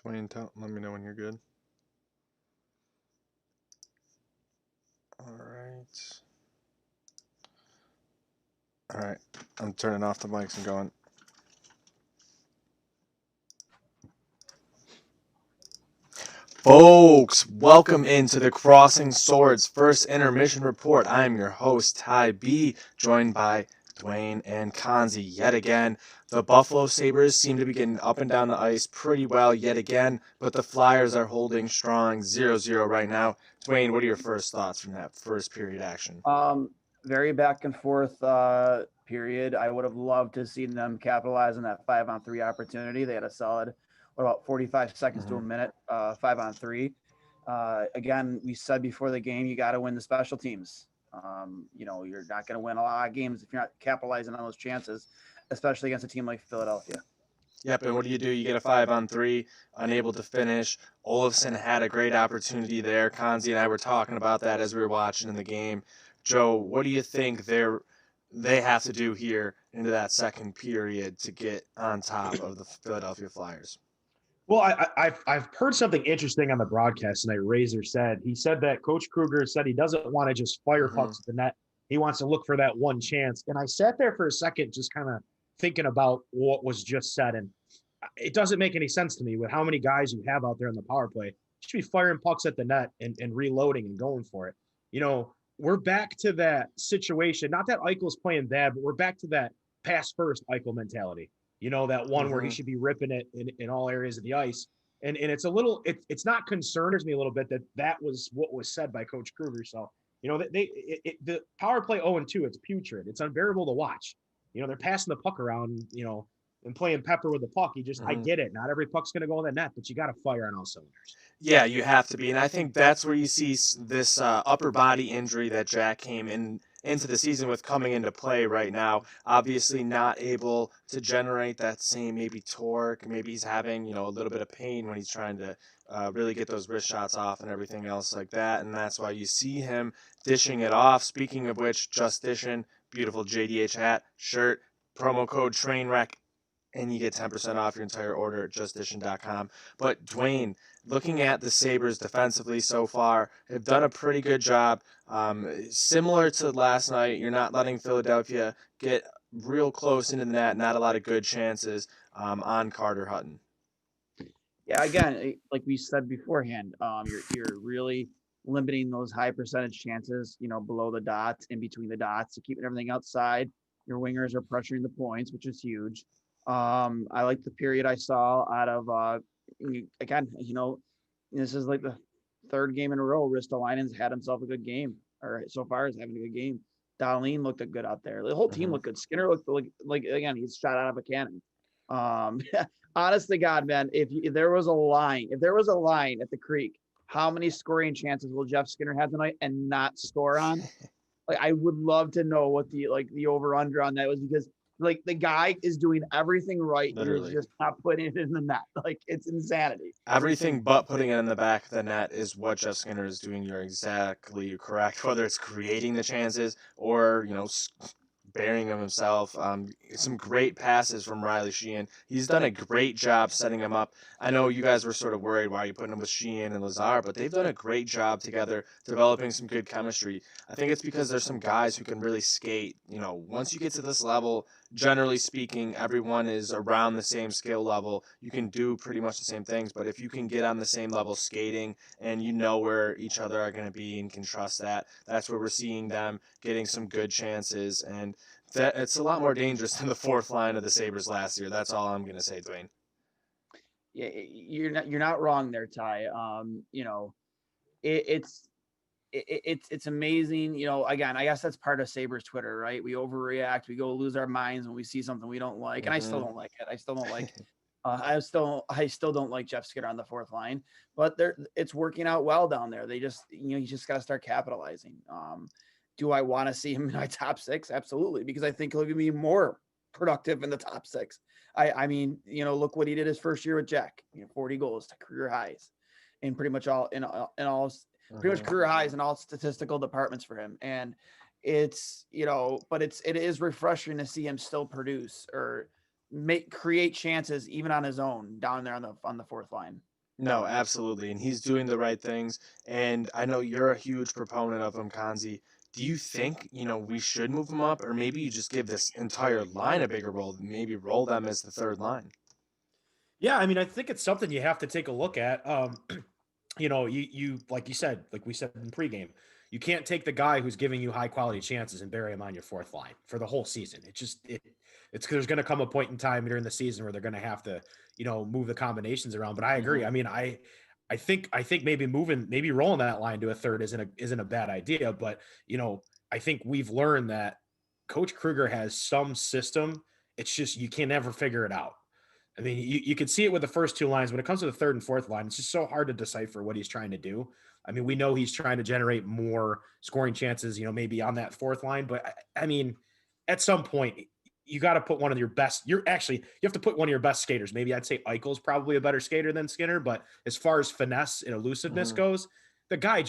Dwayne, let me know when you're good. All right. All right. I'm turning off the mics and going. Folks, welcome into the Crossing Swords first intermission report. I am your host, Ty B, joined by Dwayne and Kanzi yet again. The Buffalo Sabres seem to be getting up and down the ice pretty well yet again, but the Flyers are holding strong 0-0 right now. Dwayne, what are your first thoughts from that first period action? Very back and forth period. I would have loved to see them capitalize on that 5-on-3 opportunity. They had a solid, about 45 seconds to a minute, 5-on-3. Again, we said before the game, you got to win the special teams. You're not going to win a lot of games if you're not capitalizing on those chances, especially against a team like Philadelphia. Yep, and what do? You get a 5-on-3, unable to finish. Olofsson had a great opportunity there. Kanzi and I were talking about that as we were watching in the game. Joe, what do you think they have to do here into that second period to get on top of the Philadelphia Flyers? Well, I've heard something interesting on the broadcast tonight. Razor said that Coach Kruger said he doesn't want to just fire pucks at the net. He wants to look for that one chance. And I sat there for a second, just kind of thinking about what was just said, and it doesn't make any sense to me with how many guys you have out there in the power play. You should be firing pucks at the net and reloading and going for it. We're back to that situation. Not that Eichel's playing bad, but we're back to that pass first Eichel mentality. That one where he should be ripping it in all areas of the ice. And it's a little, it's not concerns me a little bit that was what was said by Coach Kruger. So, the power play 0-2, it's putrid. It's unbearable to watch. They're passing the puck around, and playing pepper with the puck. I get it. Not every puck's going to go in the net, but you got to fire on all cylinders. Yeah, you have to be. And I think that's where you see this upper body injury that Jack came into the season with coming into play right now. Obviously not able to generate that same maybe torque. Maybe he's having, a little bit of pain when he's trying to really get those wrist shots off and everything else like that. And that's why you see him dishing it off. Speaking of which, just dishing, beautiful JDH hat, shirt, promo code Trainwreck, and you get 10% off your entire order at justdishing.com. But Dwayne, looking at the Sabres defensively so far, have done a pretty good job. Similar to last night, you're not letting Philadelphia get real close into the net. Not a lot of good chances on Carter Hutton. Yeah, again, like we said beforehand, you're really limiting those high percentage chances, below the dots, in between the dots, to keeping everything outside. Your wingers are pressuring the points, which is huge. I like the period I saw out of again, this is like the third game in a row. Ristolainen's had himself a good game, or so far is having a good game. Darlene looked good out there. The whole team looked good. Skinner looked like again, he's shot out of a cannon. Honest to God, man, if there was a line at the creek, how many scoring chances will Jeff Skinner have tonight and not score on? Like, I would love to know what the over under on that was, because like the guy is doing everything right. Literally. He's just not putting it in the net. Like, it's insanity. Everything but putting it in the back of the net is what Jeff Skinner is doing. You're exactly correct. Whether it's creating the chances or, burying him himself. Some great passes from Riley Sheehan. He's done a great job setting him up. I know you guys were sort of worried, why are you putting him with Sheehan and Lazar, but they've done a great job together developing some good chemistry. I think it's because there's some guys who can really skate. Once you get to this level, generally speaking, everyone is around the same skill level. You can do pretty much the same things, but if you can get on the same level skating and you know where each other are going to be and can trust that, that's where we're seeing them getting some good chances. And that it's a lot more dangerous than the fourth line of the Sabres last year. That's all I'm going to say, Dwayne. Yeah, you're not wrong there, Ty. It's it's amazing. Again, I guess that's part of Sabres Twitter, right? We overreact. We go lose our minds when we see something we don't like, and I still don't like it. I still don't like. I still don't like Jeff Skinner on the fourth line, but it's working out well down there. They just, you just got to start capitalizing. Do I want to see him in my top six? Absolutely, because I think he'll be more productive in the top six. I mean, look what he did his first year with Jack. 40 goals to career highs, in pretty much all pretty much career highs in all statistical departments for him. And it's, but it is refreshing to see him still produce or create chances even on his own down there on the fourth line. No, absolutely. And he's doing the right things. And I know you're a huge proponent of him, Kanzi. Do you think, we should move him up, or maybe you just give this entire line a bigger role, maybe roll them as the third line? Yeah, I mean, I think it's something you have to take a look at. You like we said in pregame, you can't take the guy who's giving you high quality chances and bury him on your fourth line for the whole season. It's there's going to come a point in time during the season where they're going to have to, move the combinations around. But I agree. Hmm. I mean, I think maybe rolling that line to a third isn't a bad idea. But I think we've learned that Coach Kruger has some system. It's just you can never figure it out. I mean, you can see it with the first two lines. When it comes to the third and fourth line, it's just so hard to decipher what he's trying to do. I mean, we know he's trying to generate more scoring chances, maybe on that fourth line. But I mean, at some point, you got to put one of your best. You have to put one of your best skaters. Maybe I'd say Eichel's probably a better skater than Skinner. But as far as finesse and elusiveness Hmm. goes, the guy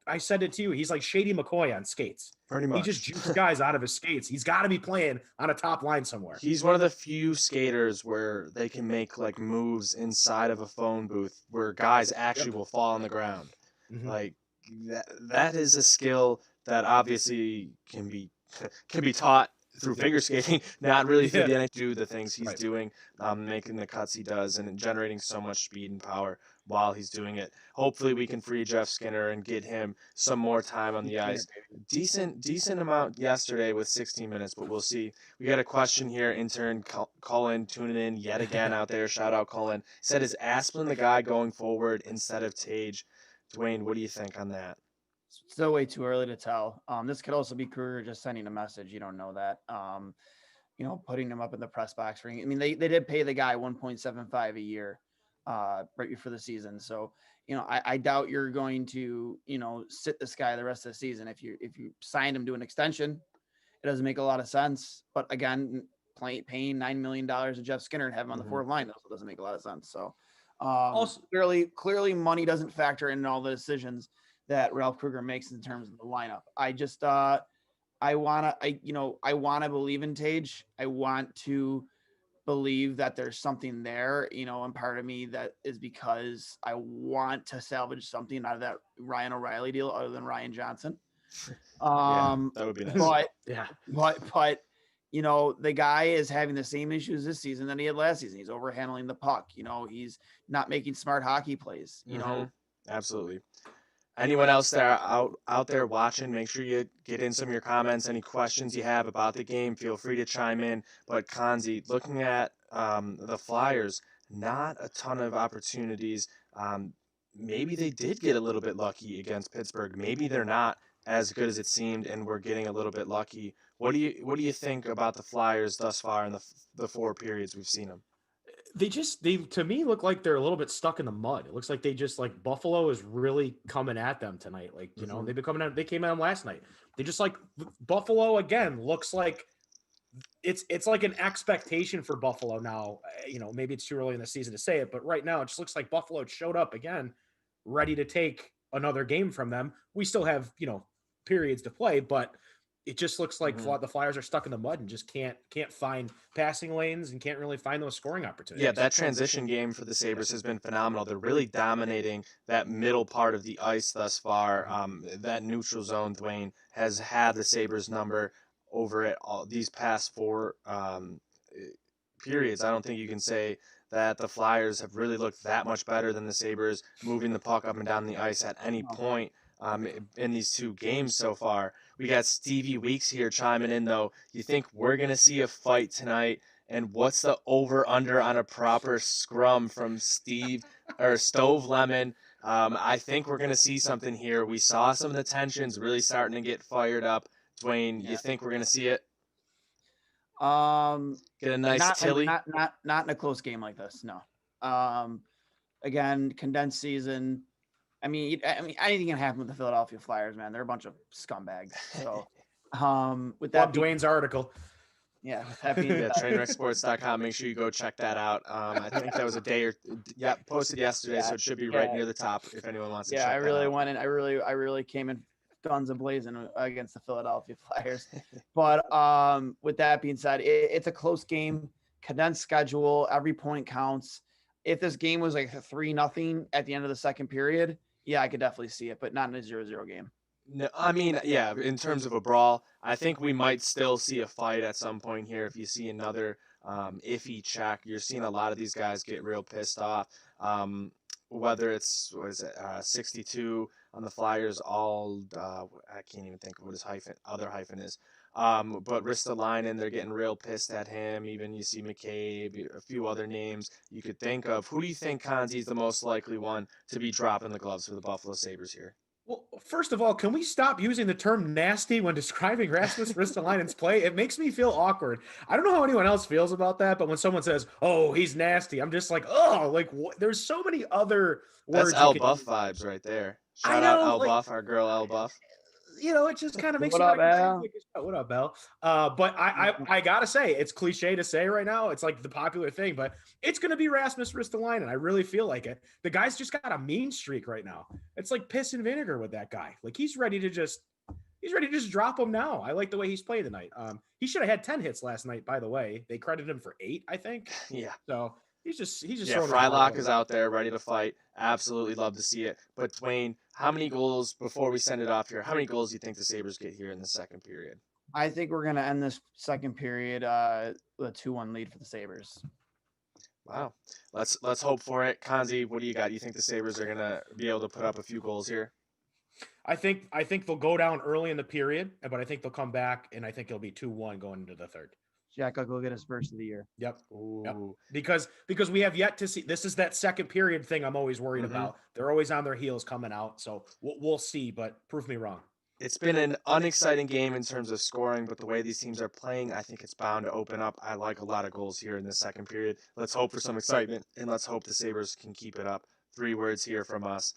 I said it to you, he's like Shady McCoy on skates. Pretty He just much. juices guys out of his skates. He's got to be playing on a top line somewhere. He's one of the few skaters where they can make like moves inside of a phone booth where guys actually Yep. will fall on the ground. Mhm. Like that is a skill that obviously can be taught through figure skating, not really through Yeah. the NHL. Do the things he's Right. doing, making the cuts he does, and generating so much speed and power while he's doing it. Hopefully, we can free Jeff Skinner and get him some more time on the ice. Decent amount yesterday with 16 minutes, but we'll see. We got a question here. Intern Cullen tuning in yet again out there. Shout out Cullen. Said, is Asplin the guy going forward instead of Tage? Dwayne, what do you think on that? Still way too early to tell. This could also be Kruger just sending a message. You don't know that. Putting him up in the press box ring. I mean, they did pay the guy 1.75 a year right before the season. So, I doubt you're going to, sit this guy the rest of the season. If you signed him to an extension, it doesn't make a lot of sense. But again, paying $9 million to Jeff Skinner and have him on the fourth line also doesn't make a lot of sense. So Also, clearly money doesn't factor in all the decisions that Ralph Kruger makes in terms of the lineup. I just I wanna believe in Tage. I want to believe that there's something there, and part of me that is because I want to salvage something out of that Ryan O'Reilly deal other than Ryan Johnson. Yeah, that would be nice. But yeah. the guy is having the same issues this season that he had last season. He's overhandling the puck. He's not making smart hockey plays. Absolutely. Anyone else there out there watching, make sure you get in some of your comments. Any questions you have about the game, feel free to chime in. But Kanzi, looking at the Flyers, not a ton of opportunities. Maybe they did get a little bit lucky against Pittsburgh. Maybe they're not as good as it seemed, and we're getting a little bit lucky. What do you think about the Flyers thus far in the four periods we've seen them? They to me look like they're a little bit stuck in the mud. It looks like they just like Buffalo is really coming at them tonight. Like, Mhm. they've been coming out, they came at them last night. They just like Buffalo again looks like it's like an expectation for Buffalo now. Maybe it's too early in the season to say it, but right now it just looks like Buffalo showed up again, ready to take another game from them. We still have, periods to play, but it just looks like Mhm. the Flyers are stuck in the mud and just can't find passing lanes and can't really find those scoring opportunities. Yeah, that transition game for the Sabres has been phenomenal. They're really dominating that middle part of the ice thus far. That neutral zone, Dwayne, has had the Sabres number over it all these past four periods. I don't think you can say that the Flyers have really looked that much better than the Sabres moving the puck up and down the ice at any point in these two games so far. We got Stevie Weeks here chiming in, though. You think we're going to see a fight tonight? And what's the over under on a proper scrum from Stove Lemon? I think we're going to see something here. We saw some of the tensions really starting to get fired up. Dwayne, you think we're going to see it? Get a nice Not Tilly? not in a close game like this. No. Again, condensed season. I mean, anything can happen with the Philadelphia Flyers, man. They're a bunch of scumbags. So, with that, Love Dwayne's article. yeah, with that being Yeah, said, trainwrecksports.com. Make sure you go check that out. I think that was a day posted yesterday, so it should be right near the top if anyone wants to check I really that out. went in. I really came in guns a blazing against the Philadelphia Flyers. But with that being said, it's a close game, condensed schedule. Every point counts. if this game was like 3-0 at the end of the second period, yeah, I could definitely see it, but not in a 0-0 game. No, I mean, yeah, in terms of a brawl, I think we might still see a fight at some point here. If you see another iffy check, you're seeing a lot of these guys get real pissed off. Whether it's, what is it, 62 on the Flyers, all, I can't even think of what his other hyphen is. But Ristolainen, they're getting real pissed at him. Even you see McCabe, a few other names you could think of. Who do you think, Kanzi's the most likely one to be dropping the gloves for the Buffalo Sabres here? Well, first of all, can we stop using the term nasty when describing Rasmus Ristolainen's play? It makes me feel awkward. I don't know how anyone else feels about that, but when someone says, "Oh, he's nasty," I'm just like, "Oh, like what?" There's so many other words. That's L Buff vibes right there. I Shout out know, L like, Buff, our girl L Buff. it just kind of makes What you up, want to Al? take a shot. What up, Bell? But I gotta say, it's cliche to say right now. It's like the popular thing, but it's gonna be Rasmus Ristolainen. I really feel like it. The guy's just got a mean streak right now. It's like piss and vinegar with that guy. Like he's ready to just drop him now. I like the way he's played tonight. He should have had 10 hits last night, by the way. They credited him for 8, I think. Yeah. So he's just Yeah, Frylock is out there ready to fight. Absolutely love to see it. But Dwayne, how many goals, before we send it off here, how many goals do you think the Sabres get here in the second period? I think we're gonna end this second period with a 2-1 lead for the Sabres. Wow. Let's hope for it. Kanzi, what do you got? You think the Sabres are gonna be able to put up a few goals here? I think they'll go down early in the period, but I think they'll come back, and I think it'll be 2-1 going into the third. Jack, I'll go get his first of the year. Yep. Yep. Ooh. Because we have yet to see. This is that second period thing I'm always worried about. They're always on their heels coming out, so we'll see. But prove me wrong. It's been an unexciting game in terms of scoring, but the way these teams are playing, I think it's bound to open up. I like a lot of goals here in the second period. Let's hope for some excitement, and let's hope the Sabres can keep it up. 3 words here from us.